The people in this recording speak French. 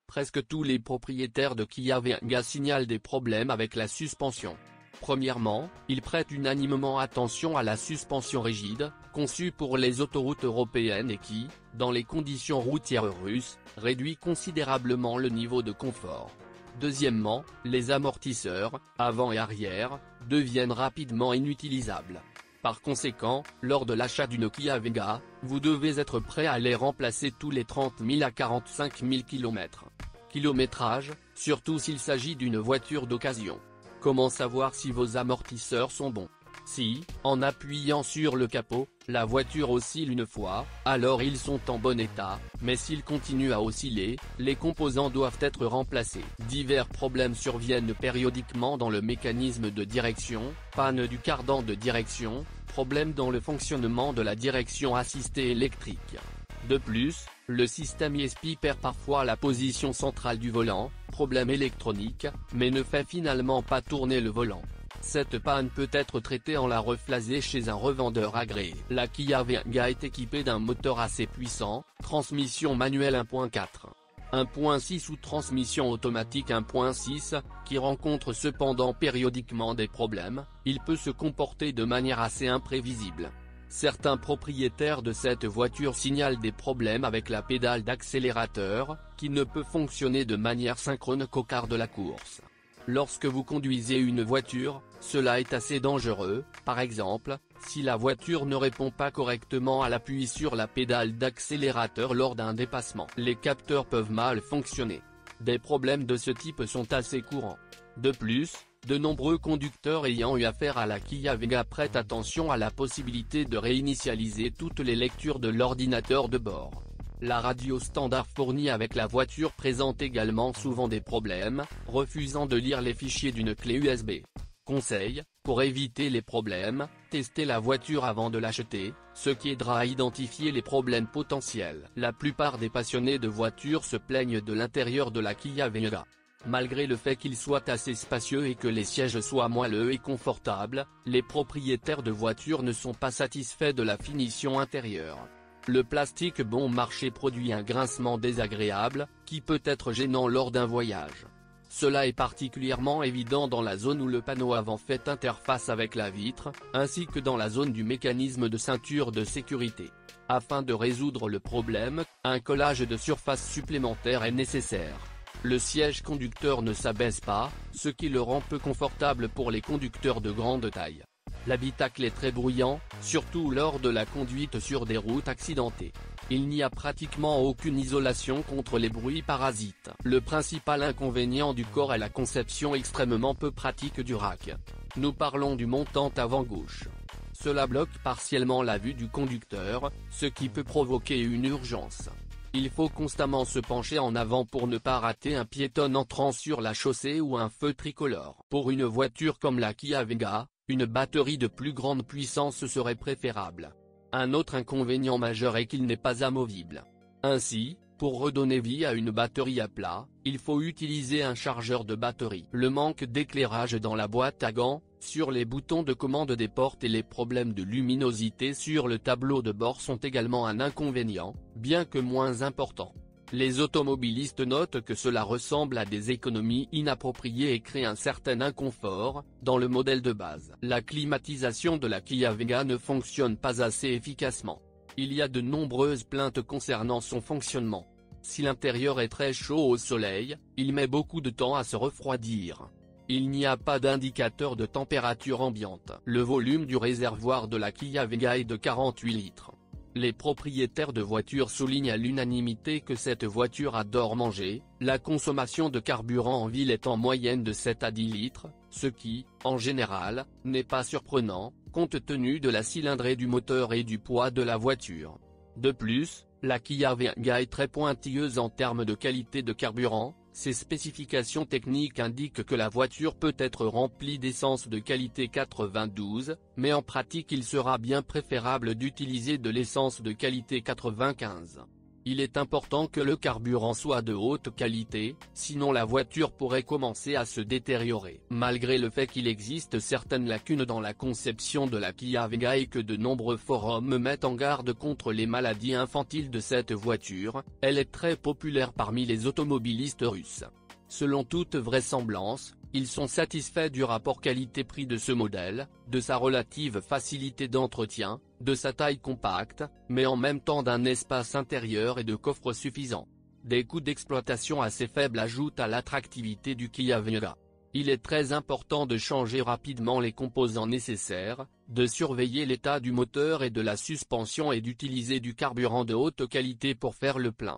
presque tous les propriétaires de Kia Venga signalent des problèmes avec la suspension. Premièrement, ils prêtent unanimement attention à la suspension rigide, conçue pour les autoroutes européennes et qui, dans les conditions routières russes, réduit considérablement le niveau de confort. Deuxièmement, les amortisseurs, avant et arrière, deviennent rapidement inutilisables. Par conséquent, lors de l'achat d'une Kia Venga, vous devez être prêt à les remplacer tous les 30 000 à 45 000 km. Kilométrage, surtout s'il s'agit d'une voiture d'occasion. Comment savoir si vos amortisseurs sont bons? Si, en appuyant sur le capot, la voiture oscille une fois, alors ils sont en bon état, mais s'ils continuent à osciller, les composants doivent être remplacés. Divers problèmes surviennent périodiquement dans le mécanisme de direction, panne du cardan de direction, problème dans le fonctionnement de la direction assistée électrique. De plus, le système ESP perd parfois la position centrale du volant, problème électronique, mais ne fait finalement pas tourner le volant. Cette panne peut être traitée en la reflasée chez un revendeur agréé. La Kia Venga est équipée d'un moteur assez puissant, transmission manuelle 1.4. 1.6 ou transmission automatique 1.6, qui rencontre cependant périodiquement des problèmes. Il peut se comporter de manière assez imprévisible. Certains propriétaires de cette voiture signalent des problèmes avec la pédale d'accélérateur, qui ne peut fonctionner de manière synchrone qu'au quart de la course. Lorsque vous conduisez une voiture, cela est assez dangereux, par exemple, si la voiture ne répond pas correctement à l'appui sur la pédale d'accélérateur lors d'un dépassement. Les capteurs peuvent mal fonctionner. Des problèmes de ce type sont assez courants. De plus, de nombreux conducteurs ayant eu affaire à la Kia Venga prêtent attention à la possibilité de réinitialiser toutes les lectures de l'ordinateur de bord. La radio standard fournie avec la voiture présente également souvent des problèmes, refusant de lire les fichiers d'une clé USB. Conseil, pour éviter les problèmes, testez la voiture avant de l'acheter, ce qui aidera à identifier les problèmes potentiels. La plupart des passionnés de voitures se plaignent de l'intérieur de la Kia Venga. Malgré le fait qu'il soit assez spacieux et que les sièges soient moelleux et confortables, les propriétaires de voitures ne sont pas satisfaits de la finition intérieure. Le plastique bon marché produit un grincement désagréable, qui peut être gênant lors d'un voyage. Cela est particulièrement évident dans la zone où le panneau avant fait interface avec la vitre, ainsi que dans la zone du mécanisme de ceinture de sécurité. Afin de résoudre le problème, un collage de surface supplémentaire est nécessaire. Le siège conducteur ne s'abaisse pas, ce qui le rend peu confortable pour les conducteurs de grande taille. L'habitacle est très bruyant, surtout lors de la conduite sur des routes accidentées. Il n'y a pratiquement aucune isolation contre les bruits parasites. Le principal inconvénient du corps est la conception extrêmement peu pratique du rack. Nous parlons du montant avant gauche. Cela bloque partiellement la vue du conducteur, ce qui peut provoquer une urgence. Il faut constamment se pencher en avant pour ne pas rater un piéton entrant sur la chaussée ou un feu tricolore. Pour une voiture comme la Kia Venga, une batterie de plus grande puissance serait préférable. Un autre inconvénient majeur est qu'il n'est pas amovible. Ainsi, pour redonner vie à une batterie à plat, il faut utiliser un chargeur de batterie. Le manque d'éclairage dans la boîte à gants, sur les boutons de commande des portes et les problèmes de luminosité sur le tableau de bord sont également un inconvénient, bien que moins important. Les automobilistes notent que cela ressemble à des économies inappropriées et crée un certain inconfort, dans le modèle de base. La climatisation de la Kia Venga ne fonctionne pas assez efficacement. Il y a de nombreuses plaintes concernant son fonctionnement. Si l'intérieur est très chaud au soleil, il met beaucoup de temps à se refroidir. Il n'y a pas d'indicateur de température ambiante. Le volume du réservoir de la Kia Venga est de 48 litres. Les propriétaires de voitures soulignent à l'unanimité que cette voiture adore manger. La consommation de carburant en ville est en moyenne de 7 à 10 litres, ce qui, en général, n'est pas surprenant, compte tenu de la cylindrée du moteur et du poids de la voiture. De plus, la Kia Venga est très pointilleuse en termes de qualité de carburant. Ses spécifications techniques indiquent que la voiture peut être remplie d'essence de qualité 92, mais en pratique il sera bien préférable d'utiliser de l'essence de qualité 95. Il est important que le carburant soit de haute qualité, sinon la voiture pourrait commencer à se détériorer. Malgré le fait qu'il existe certaines lacunes dans la conception de la Kia Vega et que de nombreux forums mettent en garde contre les maladies infantiles de cette voiture, elle est très populaire parmi les automobilistes russes. Selon toute vraisemblance, ils sont satisfaits du rapport qualité-prix de ce modèle, de sa relative facilité d'entretien, de sa taille compacte, mais en même temps d'un espace intérieur et de coffre suffisant. Des coûts d'exploitation assez faibles ajoutent à l'attractivité du Kia Vega. Il est très important de changer rapidement les composants nécessaires, de surveiller l'état du moteur et de la suspension et d'utiliser du carburant de haute qualité pour faire le plein.